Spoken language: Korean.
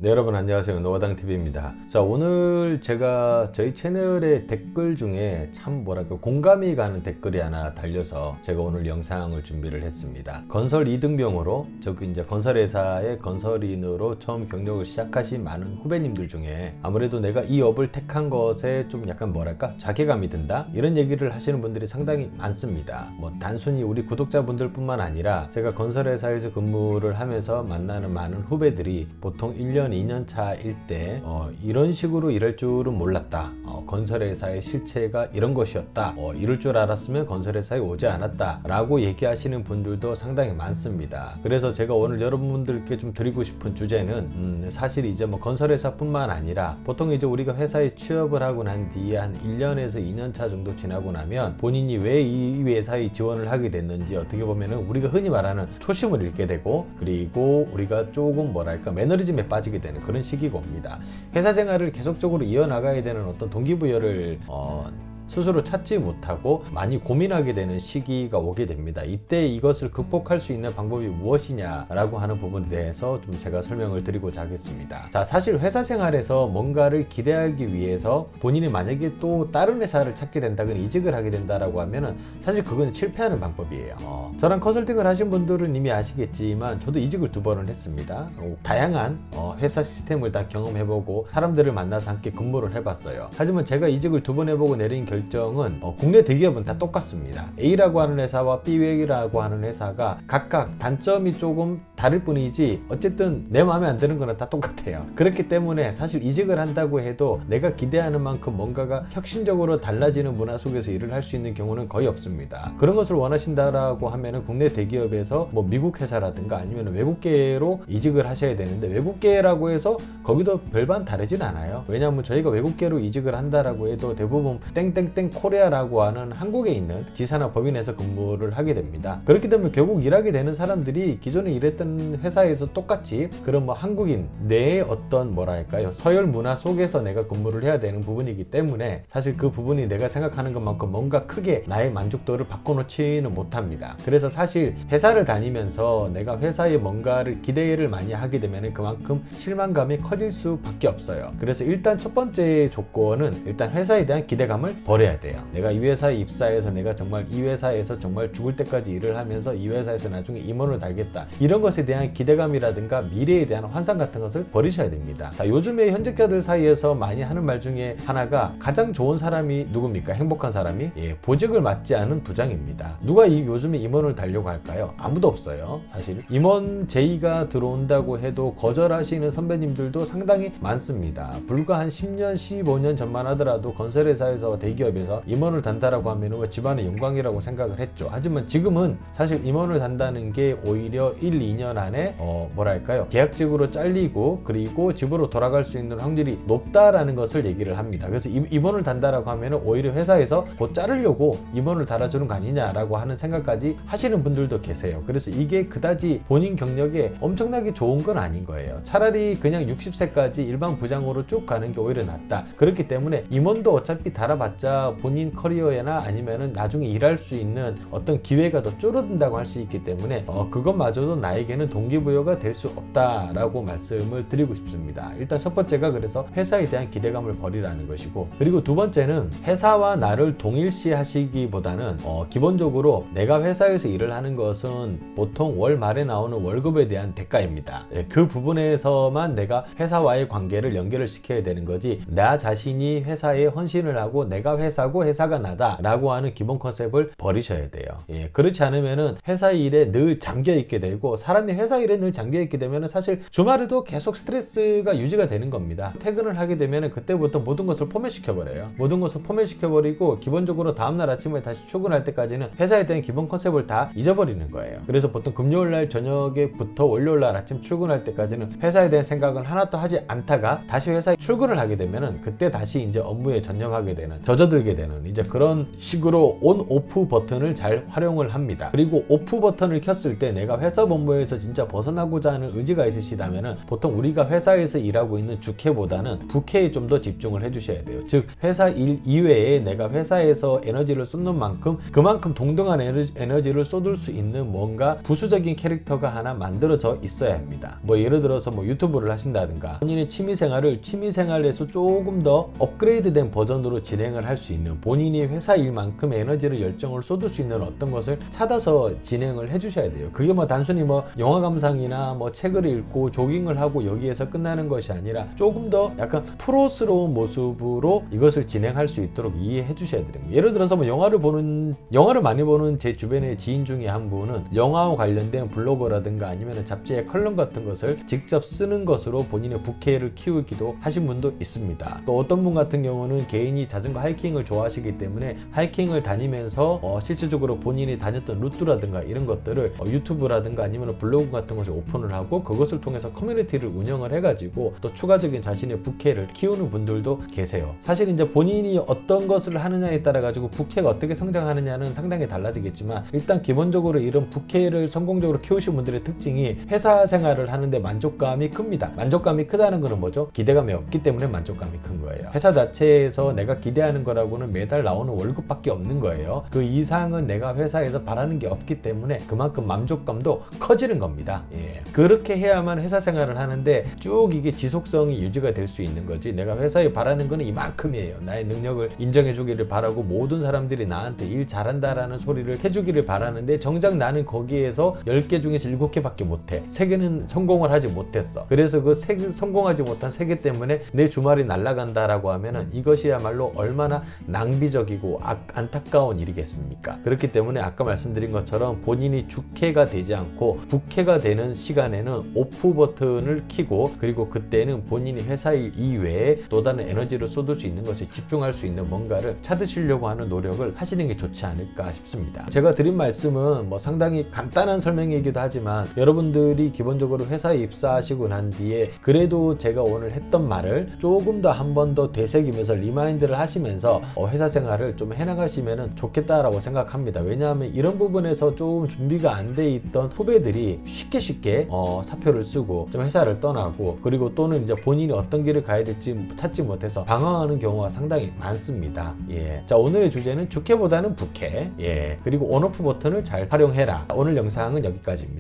네, 여러분 안녕하세요. 노화당TV입니다. 자, 오늘 제가 저희 채널의 댓글 중에 참 뭐랄까 공감이 가는 댓글이 하나 달려서 제가 오늘 영상을 준비를 했습니다. 건설 2등병으로 이제 건설회사의 건설인으로 처음 경력을 시작하신 많은 후배님들 중에 아무래도 내가 이 업을 택한 것에 좀 약간 뭐랄까 자괴감이 든다 이런 얘기를 하시는 분들이 상당히 많습니다. 뭐 단순히 우리 구독자분들 뿐만 아니라 제가 건설회사에서 근무를 하면서 만나는 많은 후배들이 보통 1년 2년 차일 때 이런 식으로 일할 줄은 몰랐다. 건설회사의 실체가 이런 것이었다. 이럴 줄 알았으면 건설회사에 오지 않았다 라고 얘기하시는 분들도 상당히 많습니다. 그래서 제가 오늘 여러분들께 좀 드리고 싶은 주제는 사실 이제 뭐 건설회사 뿐만 아니라 보통 이제 우리가 회사에 취업을 하고 난 뒤에 한 1년에서 2년 차 정도 지나고 나면 본인이 왜 이 회사에 지원을 하게 됐는지 어떻게 보면은 우리가 흔히 말하는 초심을 잃게 되고, 그리고 우리가 조금 뭐랄까 매너리즘에 빠지게 되는 그런 시기가 옵니다. 회사 생활을 계속적으로 이어나가야 되는 어떤 동기부여를 스스로 찾지 못하고 많이 고민하게 되는 시기가 오게 됩니다. 이때 이것을 극복할 수 있는 방법이 무엇이냐라고 하는 부분에 대해서 좀 제가 설명을 드리고자 하겠습니다. 자, 사실 회사 생활에서 뭔가를 기대하기 위해서 본인이 만약에 또 다른 회사를 찾게 된다거나 이직을 하게 된다라고 하면은 사실 그건 실패하는 방법이에요. 저랑 컨설팅을 하신 분들은 이미 아시겠지만 저도 이직을 2번을 했습니다. 다양한 회사 시스템을 다 경험해보고 사람들을 만나서 함께 근무를 해봤어요. 하지만 제가 이직을 2번 해보고 내린 결정은 국내 대기업은 다 똑같습니다. A라고 하는 회사와 B라고 하는 회사가 각각 단점이 조금 다를 뿐이지 어쨌든 내 마음에 안 드는 거는 다 똑같아요. 그렇기 때문에 사실 이직을 한다고 해도 내가 기대하는 만큼 뭔가가 혁신적으로 달라지는 문화 속에서 일을 할 수 있는 경우는 거의 없습니다. 그런 것을 원하신다라고 하면은 국내 대기업에서 뭐 미국 회사라든가 아니면 외국계로 이직을 하셔야 되는데, 외국계라고 해서 거기도 별반 다르진 않아요. 왜냐하면 저희가 외국계로 이직을 한다라고 해도 대부분 땡땡땡 코리아라고 하는 한국에 있는 지사나 법인에서 근무를 하게 됩니다. 그렇기 때문에 결국 일하게 되는 사람들이 기존에 일했던 회사에서 똑같이 그런 뭐 한국인 내의 어떤 뭐랄까요 서열 문화 속에서 내가 근무를 해야 되는 부분이기 때문에 사실 그 부분이 내가 생각하는 것만큼 뭔가 크게 나의 만족도를 바꿔놓지는 못합니다. 그래서 사실 회사를 다니면서 내가 회사에 뭔가를 기대를 많이 하게 되면 그만큼 실망감이 커질 수밖에 없어요. 그래서 일단 첫 번째 조건은 일단 회사에 대한 기대감을 버려야 돼요. 내가 이 회사에 입사해서 내가 정말 이 회사에서 정말 죽을 때까지 일을 하면서 이 회사에서 나중에 임원을 달겠다, 이런 것에 대한 기대감이라든가 미래에 대한 환상 같은 것을 버리셔야 됩니다. 자, 요즘에 현직자들 사이에서 많이 하는 말 중에 하나가 가장 좋은 사람이 누굽니까? 행복한 사람이 보직을 맡지 않은 부장입니다. 누가 요즘에 임원을 달려고 할까요? 아무도 없어요. 사실 임원 제의가 들어온다고 해도 거절하시는 선배님들도 상당히 많습니다. 불과 한 10년 15년 전만 하더라도 건설회사에서 대기업에서 임원을 단다라고 하면 집안의 영광이라고 생각을 했죠. 하지만 지금은 사실 임원을 단다는 게 오히려 1, 2년 안에 뭐랄까요 계약직으로 잘리고 그리고 집으로 돌아갈 수 있는 확률이 높다라는 것을 얘기를 합니다. 그래서 임원을 단다라고 하면 오히려 회사에서 곧 자르려고 임원을 달아주는 거 아니냐라고 하는 생각까지 하시는 분들도 계세요. 그래서 이게 그다지 본인 경력에 엄청나게 좋은 건 아닌 거예요. 차라리 그냥 60세까지 일반 부장으로 쭉 가는 게 오히려 낫다. 그렇기 때문에 임원도 어차피 달아봤자 본인 커리어나 아니면은 나중에 일할 수 있는 어떤 기회가 더 줄어든다고 할 수 있기 때문에 그것마저도 나에게는 동기부여가 될 수 없다라고 말씀을 드리고 싶습니다. 일단 첫 번째가 그래서 회사에 대한 기대감을 버리라는 것이고, 그리고 두 번째는 회사와 나를 동일시 하시기보다는 기본적으로 내가 회사에서 일을 하는 것은 보통 월 말에 나오는 월급에 대한 대가입니다. 그 부분에서만 내가 회사와의 관계를 연결을 시켜야 되는 거지, 나 자신이 회사에 헌신을 하고 내가 회사고 회사가 나다 라고 하는 기본 컨셉을 버리셔야 돼요. 그렇지 않으면은 회사 일에 늘 잠겨 있게 되고, 사람이 회사 일에 늘 잠겨 있게 되면은 사실 주말에도 계속 스트레스가 유지가 되는 겁니다. 퇴근을 하게 되면은 그때부터 모든 것을 포맷시켜 버려요. 모든 것을 포맷시켜 버리고 기본적으로 다음날 아침에 다시 출근할 때까지는 회사에 대한 기본 컨셉을 다 잊어버리는 거예요. 그래서 보통 금요일날 저녁에부터 월요일날 아침 출근할 때까지는 회사에 대한 생각을 하나도 하지 않다가 다시 회사에 출근을 하게 되면은 그때 다시 이제 업무에 전념하게 되는, 젖어 빠져들게 되는 이제 그런 식으로 온 오프 버튼을 잘 활용을 합니다. 그리고 오프 버튼을 켰을 때 내가 회사 본부에서 진짜 벗어나고자 하는 의지가 있으시다면은 보통 우리가 회사에서 일하고 있는 주캐보다는 부캐에 좀 더 집중을 해주셔야 돼요. 즉 회사 일 이외에 내가 회사에서 에너지를 쏟는 만큼 그만큼 동등한 에너지를 쏟을 수 있는 뭔가 부수적인 캐릭터가 하나 만들어져 있어야 합니다. 뭐 예를 들어서 뭐 유튜브를 하신다든가 본인의 취미생활에서 조금 더 업그레이드된 버전으로 진행을 할 수 있는 본인이 회사 일만큼 에너지를 열정을 쏟을 수 있는 어떤 것을 찾아서 진행을 해주셔야 돼요. 그게 뭐 단순히 뭐 영화 감상이나 뭐 책을 읽고 조깅을 하고 여기에서 끝나는 것이 아니라 조금 더 약간 프로스러운 모습으로 이것을 진행할 수 있도록 이해해 주셔야 돼요. 예를 들어서 뭐 영화를 많이 보는 제 주변의 지인 중에 한 분은 영화와 관련된 블로그라든가 아니면 잡지의 컬럼 같은 것을 직접 쓰는 것으로 본인의 부캐를 키우기도 하신 분도 있습니다. 또 어떤 분 같은 경우는 개인이 자전거 하이킹을 좋아하시기 때문에 하이킹을 다니면서 실질적으로 본인이 다녔던 루트라든가 이런 것들을 유튜브라든가 아니면 블로그 같은 것을 오픈을 하고 그것을 통해서 커뮤니티를 운영을 해가지고 또 추가적인 자신의 부캐를 키우는 분들도 계세요. 사실 이제 본인이 어떤 것을 하느냐에 따라 가지고 부캐가 어떻게 성장하느냐는 상당히 달라지겠지만 일단 기본적으로 이런 부캐를 성공적으로 키우신 분들의 특징이 회사 생활을 하는데 만족감이 큽니다. 만족감이 크다는 것은 뭐죠? 기대감이 없기 때문에 만족감이 큰 거예요. 회사 자체에서 내가 기대하는 거라고는 매달 나오는 월급밖에 없는 거예요. 그 이상은 내가 회사에서 바라는 게 없기 때문에 그만큼 만족감도 커지는 겁니다. 예. 그렇게 해야만 회사 생활을 하는데 쭉 이게 지속성이 유지가 될 수 있는 거지. 내가 회사에 바라는 거는 이만큼이에요. 나의 능력을 인정해 주기를 바라고 모든 사람들이 나한테 일 잘한다라는 소리를 해주기를 바라는데 정작 나는 거기에서 10개 중에서 7개밖에 못해. 3개는 성공을 하지 못했어. 그래서 그 성공하지 못한 3개 때문에 내 주말이 날아간다라고 하면은 이것이야말로 얼마나 낭비적이고 안타까운 일이겠습니까? 그렇기 때문에 아까 말씀드린 것처럼 본인이 주캐가 되지 않고 부캐가 되는 시간에는 오프 버튼을 켜고 그리고 그때는 본인이 회사 일 이외에 또 다른 에너지를 쏟을 수 있는 것에 집중할 수 있는 뭔가를 찾으시려고 하는 노력을 하시는 게 좋지 않을까 싶습니다. 제가 드린 말씀은 뭐 상당히 간단한 설명이기도 하지만 여러분들이 기본적으로 회사에 입사하시고 난 뒤에 그래도 제가 오늘 했던 말을 조금 더 한 번 더 되새기면서 리마인드를 하시면서 회사 생활을 좀 해나가시면 좋겠다라고 생각합니다. 왜냐하면 이런 부분에서 좀 준비가 안 돼 있던 후배들이 쉽게 사표를 쓰고 좀 회사를 떠나고 그리고 또는 이제 본인이 어떤 길을 가야 될지 찾지 못해서 방황하는 경우가 상당히 많습니다. 예. 자, 오늘의 주제는 주캐보다는 부캐. 예. 그리고 온오프 버튼을 잘 활용해라. 오늘 영상은 여기까지입니다.